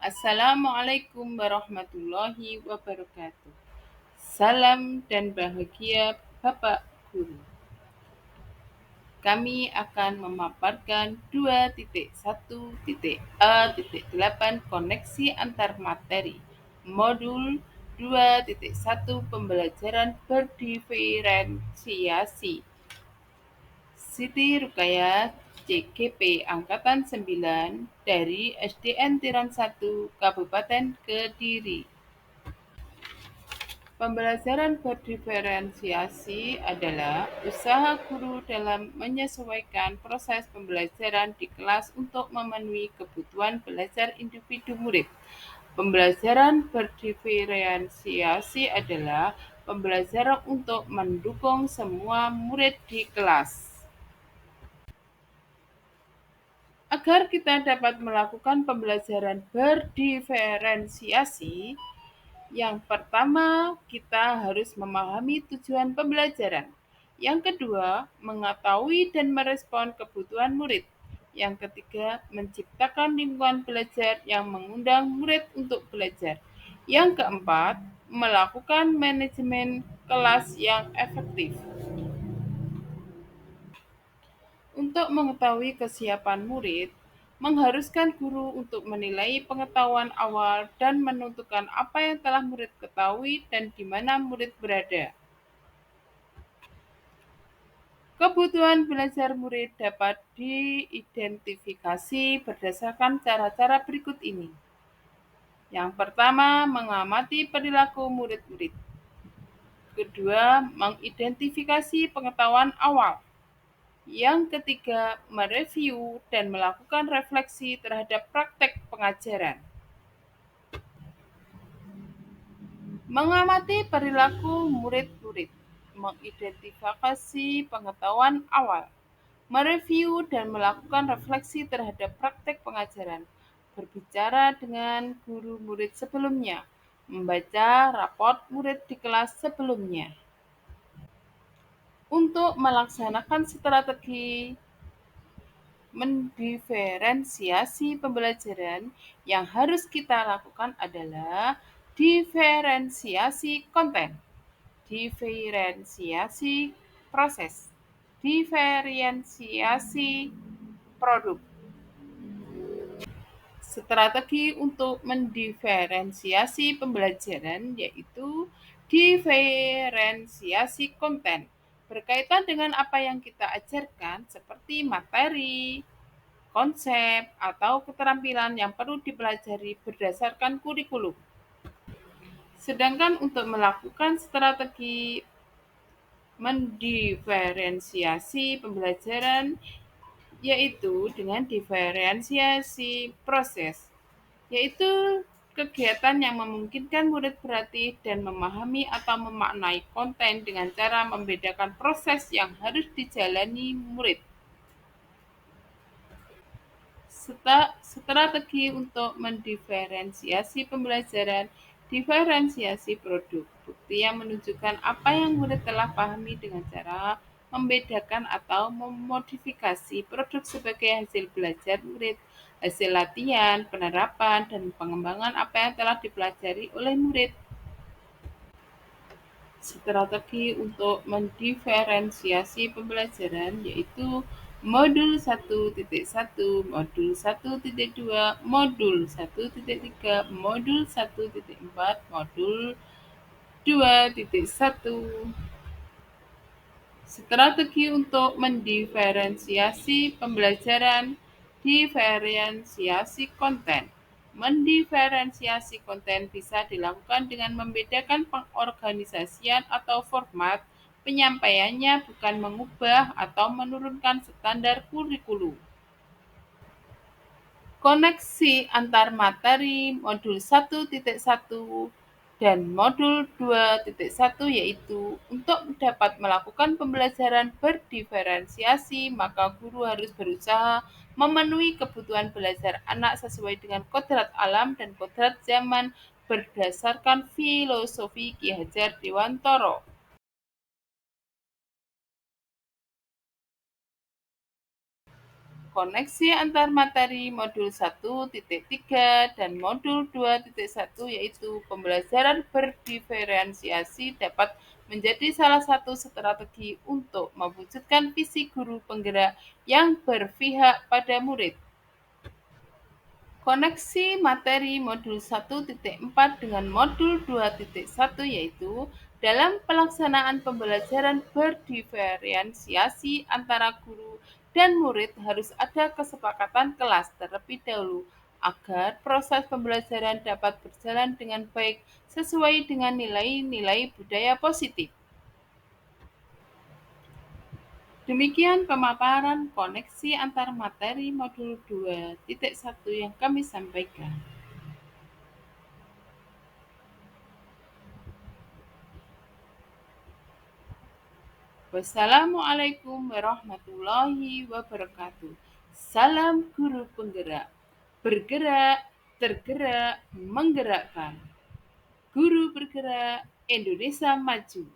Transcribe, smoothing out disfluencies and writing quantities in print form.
Assalamualaikum warahmatullahi wabarakatuh. Salam dan bahagia Bapak Guru. Kami akan memaparkan 2.1.A.8 koneksi antar materi. Modul 2.1 pembelajaran berdiferensiasi. Siti Rukayah, CGP Angkatan 9 dari SDN Tiran 1 Kabupaten Kediri. Pembelajaran berdiferensiasi adalah usaha guru dalam menyesuaikan proses pembelajaran di kelas untuk memenuhi kebutuhan belajar individu murid. Pembelajaran berdiferensiasi adalah pembelajaran untuk mendukung semua murid di kelas. Agar kita dapat melakukan pembelajaran berdiferensiasi, yang pertama, kita harus memahami tujuan pembelajaran. Yang kedua, mengetahui dan merespon kebutuhan murid. Yang ketiga, menciptakan lingkungan belajar yang mengundang murid untuk belajar. Yang keempat, melakukan manajemen kelas yang efektif. Untuk mengetahui kesiapan murid, mengharuskan guru untuk menilai pengetahuan awal dan menentukan apa yang telah murid ketahui dan di mana murid berada. Kebutuhan belajar murid dapat diidentifikasi berdasarkan cara-cara berikut ini. Yang pertama, mengamati perilaku murid-murid. Kedua, mengidentifikasi pengetahuan awal. Yang ketiga, mereview dan melakukan refleksi terhadap praktek pengajaran. Mengamati perilaku murid-murid, mengidentifikasi pengetahuan awal, mereview dan melakukan refleksi terhadap praktek pengajaran, berbicara dengan guru murid sebelumnya, membaca raport murid di kelas sebelumnya. Untuk melaksanakan strategi mendiferensiasi pembelajaran, yang harus kita lakukan adalah diferensiasi konten, diferensiasi proses, diferensiasi produk. Strategi untuk mendiferensiasi pembelajaran yaitu diferensiasi konten, berkaitan dengan apa yang kita ajarkan seperti materi, konsep, atau keterampilan yang perlu dipelajari berdasarkan kurikulum. Sedangkan untuk melakukan strategi mendiferensiasi pembelajaran yaitu dengan diferensiasi proses, yaitu kegiatan yang memungkinkan murid berlatih dan memahami atau memaknai konten dengan cara membedakan proses yang harus dijalani murid. Strategi untuk mendiferensiasi pembelajaran, diferensiasi produk, bukti yang menunjukkan apa yang murid telah pahami dengan cara membedakan atau memodifikasi produk sebagai hasil belajar murid, hasil latihan, penerapan, dan pengembangan apa yang telah dipelajari oleh murid. Strategi untuk mendiferensiasi pembelajaran yaitu Modul 1.1, Modul 1.2, Modul 1.3, Modul 1.4, Modul 2.1. Strategi untuk mendiferensiasi pembelajaran, diferensiasi konten. Mendiferensiasi konten bisa dilakukan dengan membedakan pengorganisasian atau format penyampaiannya, bukan mengubah atau menurunkan standar kurikulum. Koneksi antar materi Modul 1.1 dan Modul 2.1 yaitu untuk dapat melakukan pembelajaran berdiferensiasi, maka guru harus berusaha memenuhi kebutuhan belajar anak sesuai dengan kodrat alam dan kodrat zaman berdasarkan filosofi Ki Hajar Dewantara. Koneksi antar materi modul 1.3 dan modul 2.1 yaitu pembelajaran berdiferensiasi dapat menjadi salah satu strategi untuk mewujudkan visi guru penggerak yang berpihak pada murid. Koneksi materi modul 1.4 dengan modul 2.1 yaitu dalam pelaksanaan pembelajaran berdiferensiasi antara guru dan murid harus ada kesepakatan kelas terlebih dahulu agar proses pembelajaran dapat berjalan dengan baik sesuai dengan nilai-nilai budaya positif. Demikian pemaparan koneksi antar materi modul 2.1 yang kami sampaikan. Wassalamualaikum warahmatullahi wabarakatuh. Salam guru penggerak. Bergerak, tergerak, menggerakkan. Guru bergerak, Indonesia maju.